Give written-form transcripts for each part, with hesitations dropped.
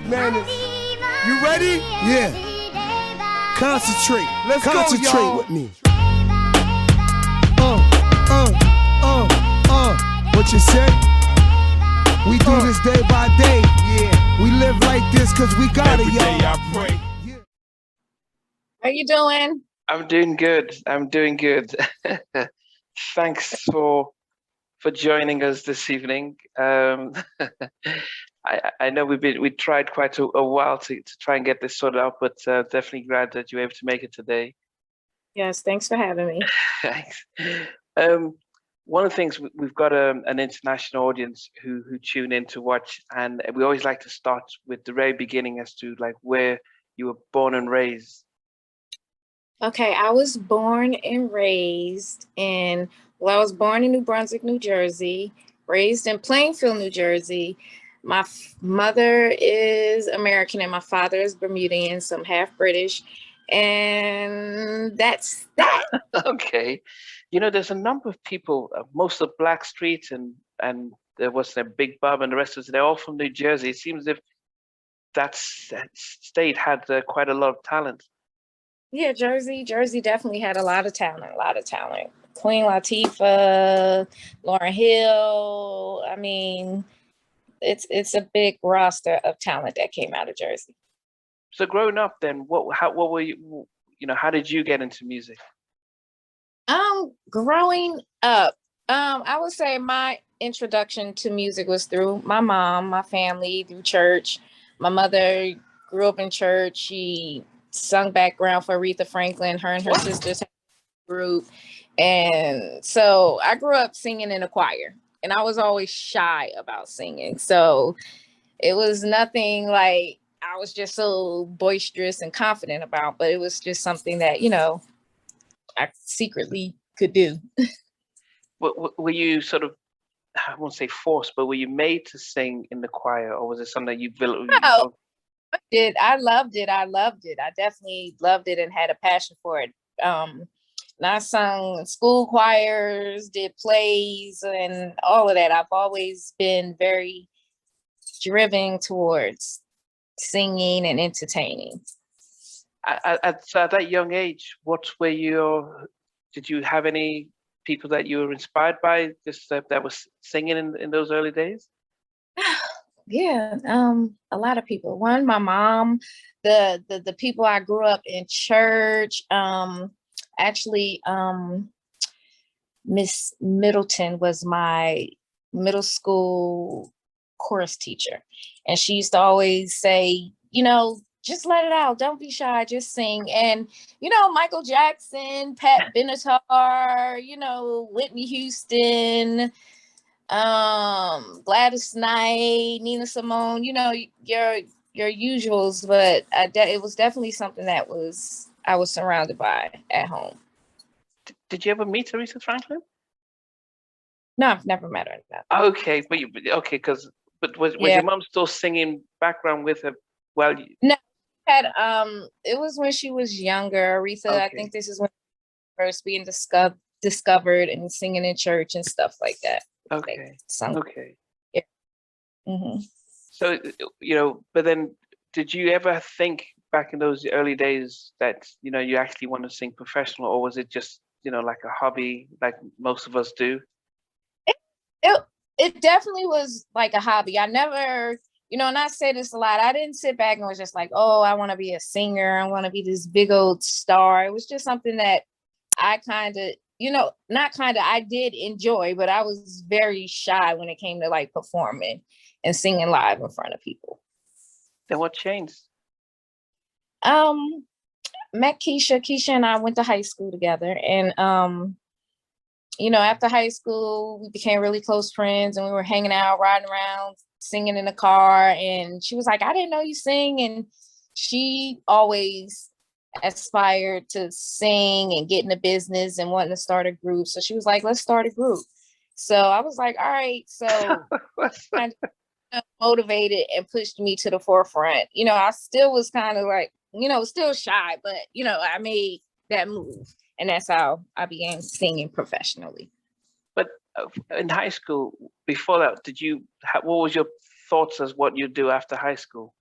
Madness. You ready? Yeah. Concentrate. Let's concentrate go, y'all. With me. What you say? We do this day by day. Yeah. We live like this cause we got it, y'all. Every day I pray. Yeah. How you doing? I'm doing good. Thanks for joining us this evening. I know we tried quite a while to try and get this sorted out, but definitely glad that you were able to make it today. Yes, thanks for having me. Thanks. One of the things, we've got an international audience who tune in to watch, and we always like to start with the very beginning as to like where you were born and raised. Okay, I was born and raised I was born in New Brunswick, New Jersey, raised in Plainfield, New Jersey. My mother is American and my father is Bermudian, so I'm half British. And that's that. Okay. You know, there's a number of people, most of Black Street and there was a Big Bob and the rest of it, they're all from New Jersey. It seems as if that state had quite a lot of talent. Yeah, Jersey definitely had a lot of talent. Queen Latifah, Lauryn Hill. I mean, it's a big roster of talent that came out of Jersey. So growing up then, what were you, how did you get into music? Growing up, I would say my introduction to music was through my mom, my family, through church. My mother grew up in church. She sung background for Aretha Franklin. Her and her sisters had a group. And so I grew up singing in a choir, and I was always shy about singing. So it was nothing like I was just so boisterous and confident about, but it was just something that, I secretly could do. Were you sort of, I won't say forced, but were you made to sing in the choir, or was it something that you built? No, I loved it. I definitely loved it and had a passion for it. And I sung in school choirs, did plays and all of that. I've always been very driven towards singing and entertaining. At that young age, did you have any people that you were inspired by just that was singing in those early days? Yeah, a lot of people. One, my mom, the people I grew up in church, actually, Miss Middleton was my middle school chorus teacher. And she used to always say, just let it out. Don't be shy. Just sing. And, Michael Jackson, Pat Benatar, Whitney Houston, Gladys Knight, Nina Simone, your usuals. But it was definitely something that I was surrounded by at home. Did you ever meet Aretha Franklin? No, I've never met her. No. Okay, but was your mom still singing background with her? Well, no. It was when she was younger. Aretha, okay. I think this is when she first being discovered and singing in church and stuff like that. Okay. Okay. Yeah. Mm-hmm. So, but then did you ever think back in those early days that, you actually want to sing professional, or was it just, like a hobby like most of us do? It definitely was like a hobby. I never, and I say this a lot, I didn't sit back and was just like, oh, I want to be a singer. I want to be this big old star. It was just something that I kind of, I did enjoy, but I was very shy when it came to like performing and singing live in front of people. Then what changed? Met Keisha. Keisha and I went to high school together, and after high school, we became really close friends, and we were hanging out, riding around, singing in the car. And she was like, I didn't know you sing. And she always aspired to sing and get in the business and wanting to start a group. So she was like, let's start a group. So I was like, all right. So kind of motivated and pushed me to the forefront. I still was kind of like, still shy, but, I made that move. And that's how I began singing professionally. But in high school, before that, what was your thoughts as what you do after high school?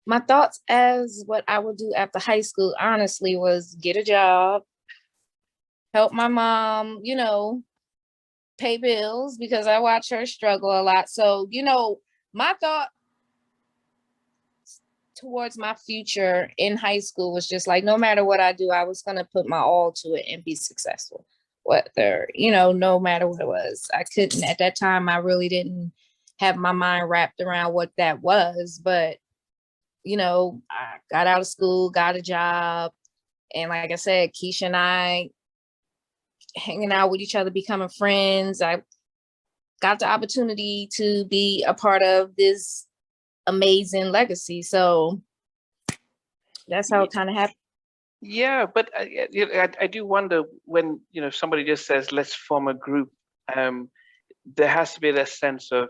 My thoughts as what I would do after high school, honestly, was get a job, help my mom, pay bills because I watch her struggle a lot. So, my thought towards my future in high school was just like, no matter what I do, I was going to put my all to it and be successful. Whether, no matter what it was, I couldn't at that time, I really didn't have my mind wrapped around what that was. But, I got out of school, got a job. And like I said, Keisha and I hanging out with each other, becoming friends. I got the opportunity to be a part of this amazing legacy. So that's how it kind of happened. Yeah, but I do wonder when somebody just says let's form a group. There has to be that sense of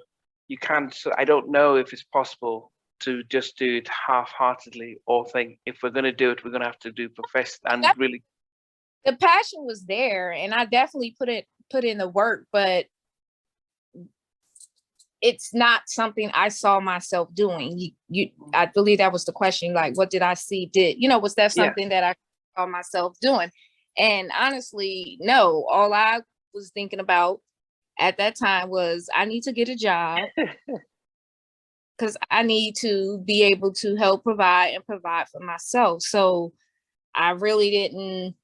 you can't. So I don't know if it's possible to just do it half-heartedly or think if we're going to do it, we're going to have to do professional and really. The passion was there, and I definitely put in the work, but it's not something I saw myself doing. I believe that was the question. Like, what did I see? Was that something that I saw myself doing? And honestly, no. All I was thinking about at that time was I need to get a job because I need to be able to help provide for myself. So I really didn't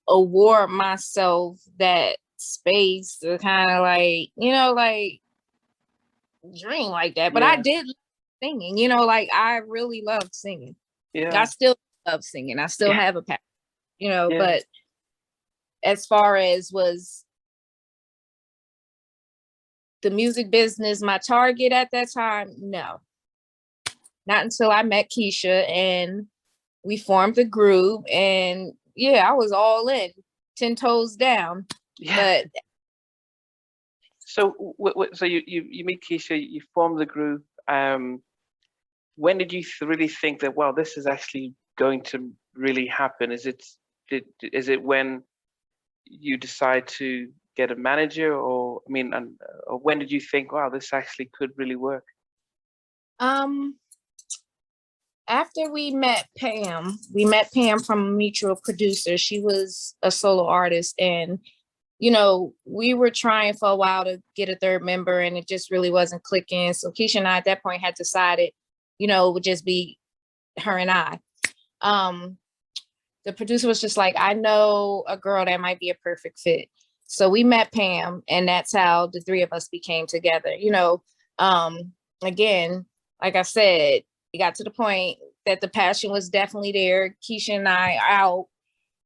award myself that space to kind of like dream like that. But I did love singing, like I really loved singing. I still love singing. I still have a passion, but as far as was the music business my target at that time, no. Not until I met Keisha and we formed a group, and I was all in, 10 toes down. But so you meet Keisha, you form the group. When did you really think that, wow, this is actually going to really happen? Is it when you decide to get a manager, or when did you think, wow, this actually could really work? After we met Pam from a mutual producer. She was a solo artist, and we were trying for a while to get a third member, and it just really wasn't clicking. So Keisha and I at that point had decided, it would just be her and I. The producer was just like, I know a girl that might be a perfect fit. So we met Pam, and that's how the three of us became together. Again, like I said, it got to the point that the passion was definitely there. Keisha and I are out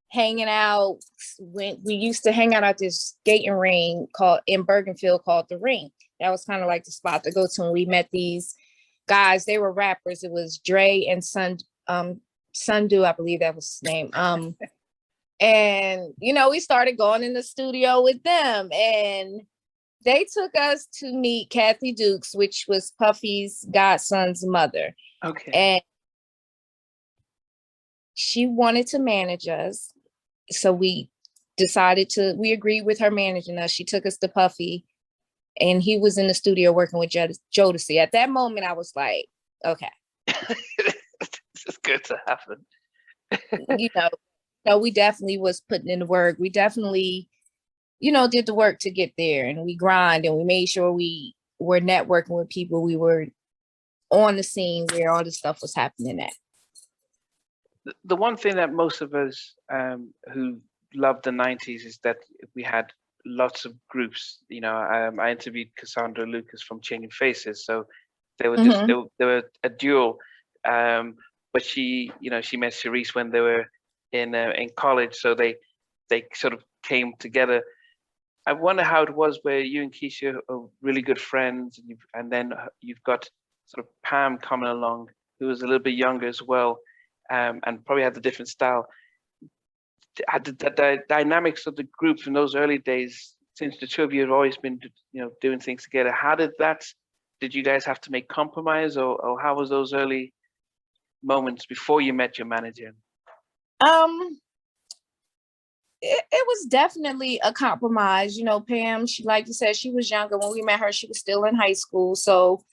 hanging out. When we used to hang out at this skating ring in Bergenfield called The Ring. That was kind of like the spot to go to. And we met these guys. They were rappers. It was Dre and Sundu, I believe that was his name. And we started going in the studio with them, and they took us to meet Kathy Dukes, which was Puffy's godson's mother. Okay. And she wanted to manage us. So we agreed with her managing us. She took us to Puffy, and he was in the studio working with Jodeci. At that moment, I was like, okay. This is good to happen. We definitely was putting in the work. We definitely, did the work to get there, and we grind, and we made sure we were networking with people. We were on the scene where all this stuff was happening at. The one thing that most of us who loved the 90s is that we had lots of groups. I interviewed Cassandra Lucas from Changing Faces, so they were just they were a duo. But she met Sharice when they were in college, so they sort of came together. I wonder how it was where you and Keisha are really good friends, and then you've got sort of Pam coming along, who was a little bit younger as well, and probably had a different style. The dynamics of the group in those early days, since the two of you have always been, doing things together, how did you guys have to make compromise, or how was those early moments before you met your manager? It was definitely a compromise. Pam, she, like you said, she was younger when we met her. She was still in high school. So,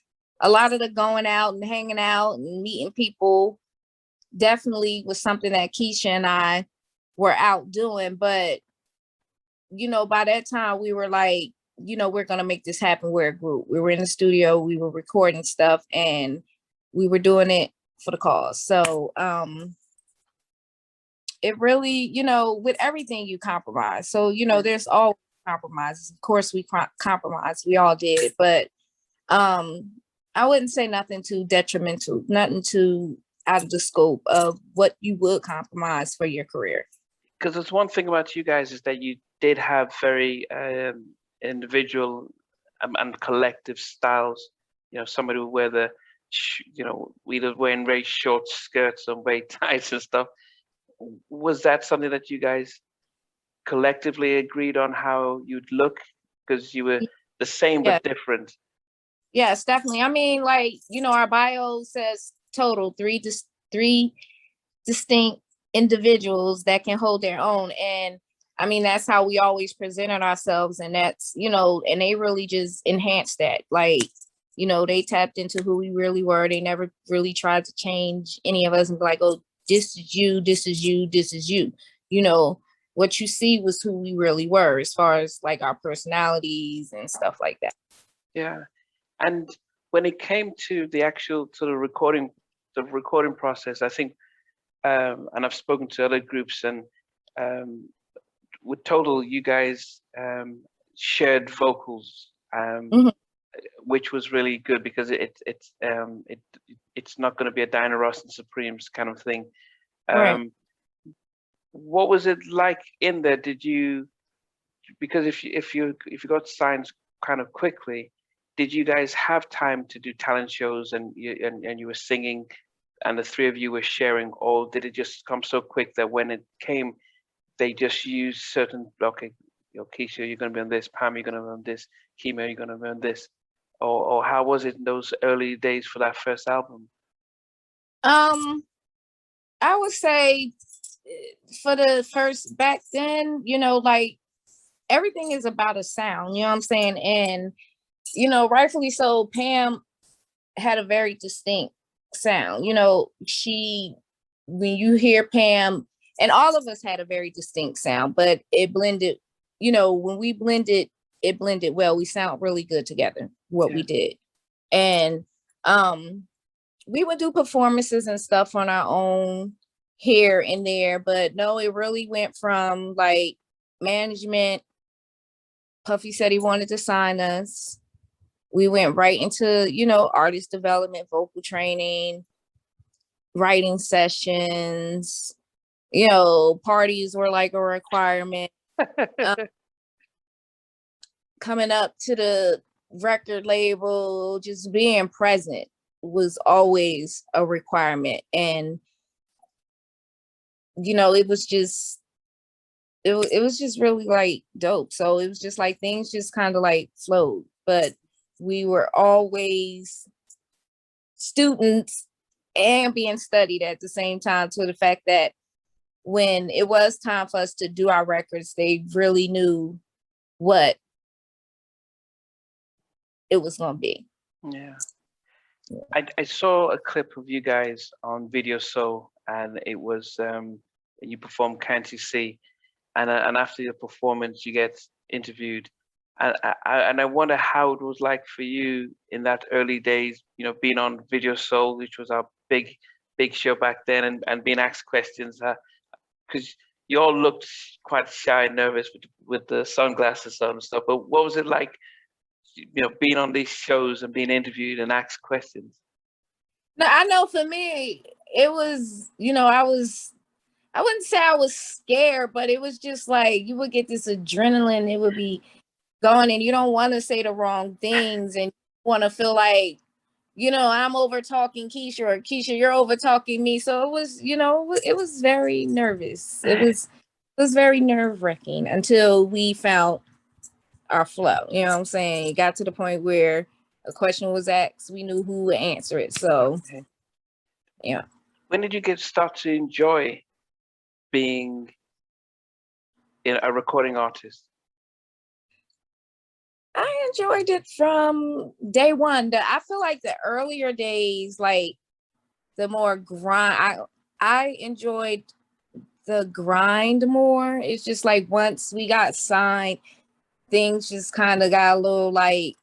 a lot of the going out and hanging out and meeting people definitely was something that Keisha and I were out doing. But, you know, by that time we were like, you know, we're going to make this happen. We're a group. We were in the studio, we were recording stuff, and we were doing it for the cause. So it really, you know, with everything you compromise. So, you know, there's all compromises. Of course we compromised. We all did. But I wouldn't say nothing too detrimental, nothing too out of the scope of what you would compromise for your career. Because there's one thing about you guys is that you did have very individual and collective styles. You know, somebody would wear the, you know, either wearing very short skirts or very tights and stuff. Was that something that you guys collectively agreed on how you'd look? Because you were the same but different. Yes, definitely. I mean, like, you know, our bio says total three distinct individuals that can hold their own. And I mean, that's how we always presented ourselves. And that's, you know, and they really just enhanced that. Like, you know, they tapped into who we really were. They never really tried to change any of us and be like, oh, this is you, this is you, this is you. You know, what you see was who we really were as far as like our personalities and stuff like that. Yeah. And when it came to the actual sort of recording process, I think, and I've spoken to other groups, and with Total, you guys shared vocals, which was really good because it's not going to be a Diana Ross and Supremes kind of thing. Right. What was it like in there? Did you, because if you got signed kind of quickly, did you guys have time to do talent shows and you were singing and the three of you were sharing, or did it just come so quick that when it came, they just used certain, okay, you know, Keisha, you're going to be on this, Pam, you're going to be on this, Kima, you're going to be on this, or how was it in those early days for that first album? I would say for the first, back then, you know, like everything is about a sound, you know what I'm saying? And, you know, rightfully so, Pam had a very distinct sound. You know, when you hear Pam, and all of us had a very distinct sound, but it blended, you know, when we blended, it blended well. We sound really good together, what we did. And we would do performances and stuff on our own here and there, but no, it really went from like management. Puffy said he wanted to sign us. We went right into, you know, artist development, vocal training, writing sessions, you know, parties were like a requirement. Coming up to the record label, just being present was always a requirement. And, you know, it was just really like dope. So it was just like things just kind of like flowed, but we were always students and being studied at the same time, to the fact that when it was time for us to do our records, they really knew what it was going to be. Yeah. I saw a clip of you guys on Video Soul, and it was you performed Can't You See, and after your performance you get interviewed, and I wonder how it was like for you in that early days, you know, being on Video Soul, which was our big show back then, and being asked questions, because you all looked quite shy and nervous with the sunglasses on and stuff. But what was it like, you know, being on these shows and being interviewed and asked questions? Now, I know for me, it was, you know, I wouldn't say I was scared, but it was just like you would get this adrenaline. It would be going, and you don't want to say the wrong things, and you want to feel like, you know, I'm over talking Keisha, or Keisha, you're over talking me. So it was, you know, it was very nervous. It was very nerve wracking until we found our flow. You know what I'm saying? It got to the point where a question was asked, we knew who would answer it. So, yeah. When did you start to enjoy being a recording artist? I enjoyed it from day one. I feel like the earlier days, like the more grind, I enjoyed the grind more. It's just like once we got signed, things just kind of got a little like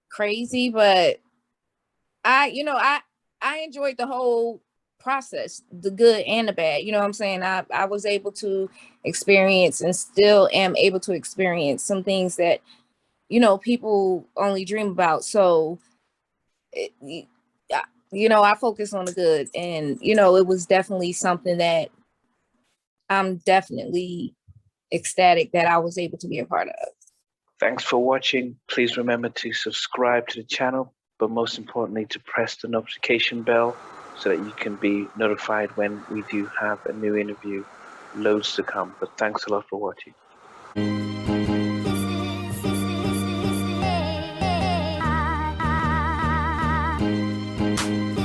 crazy, but I enjoyed the whole process, the good and the bad. You know what I'm saying? I was able to experience and still am able to experience some things that, people only dream about. So, I focus on the good, and, it was definitely something that I'm definitely ecstatic that I was able to be a part of. Thanks for watching. Please remember to subscribe to the channel, but most importantly, to press the notification bell so that you can be notified when we do have a new interview. Loads to come, but thanks a lot for watching. This is